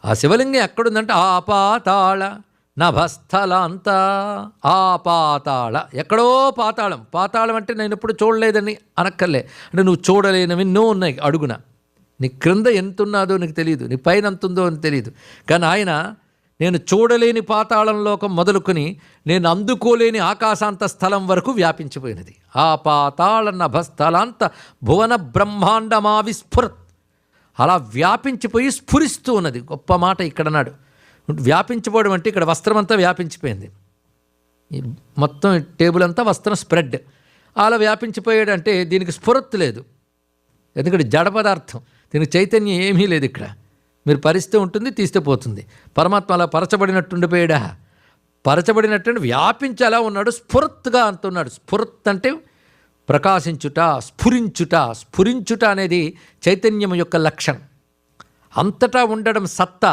ఆ శివలింగం ఎక్కడుందంటే ఆపాతాళ నభస్థలాంత. ఆపాతాళ ఎక్కడో పాతాళం. పాతాళం అంటే నేను ఎప్పుడు చూడలేదని అనక్కర్లే. అంటే నువ్వు చూడలేనివి ఎన్నో ఉన్నాయి అడుగున. నీ క్రింద ఎంత ఉన్నాదో నీకు తెలియదు, నీ పైన ఎంత ఉందో అని తెలియదు. కానీ ఆయన నేను చూడలేని పాతాళంలోకం మొదలుకొని నేను అందుకోలేని ఆకాశాంత స్థలం వరకు వ్యాపించిపోయినది. ఆ పాతాళ నభస్థలాంత భువన బ్రహ్మాండమా విస్ఫురత్. అలా వ్యాపించిపోయి స్ఫురిస్తూ ఉన్నది. గొప్ప మాట ఇక్కడ నాడు. వ్యాపించిపోవడం అంటే ఇక్కడ వస్త్రం అంతా వ్యాపించిపోయింది. మొత్తం టేబుల్ అంతా వస్త్రం స్ప్రెడ్. అలా వ్యాపించిపోయాడు అంటే దీనికి స్ఫురత్ లేదు, ఎందుకంటే జడ పదార్థం, దీనికి చైతన్యం ఏమీ లేదు. ఇక్కడ మీరు పరిస్తే ఉంటుంది, తీస్తే పోతుంది. పరమాత్మ అలా పరచబడినట్టుండిపోయాడా? పరచబడినట్టు వ్యాపించి అలా ఉన్నాడు, స్ఫురత్తుగా అంటున్నాడు. స్ఫురత్ అంటే ప్రకాశించుట, స్ఫురించుట. స్ఫురించుట అనేది చైతన్యం యొక్క లక్షణం. అంతటా ఉండడం సత్తా.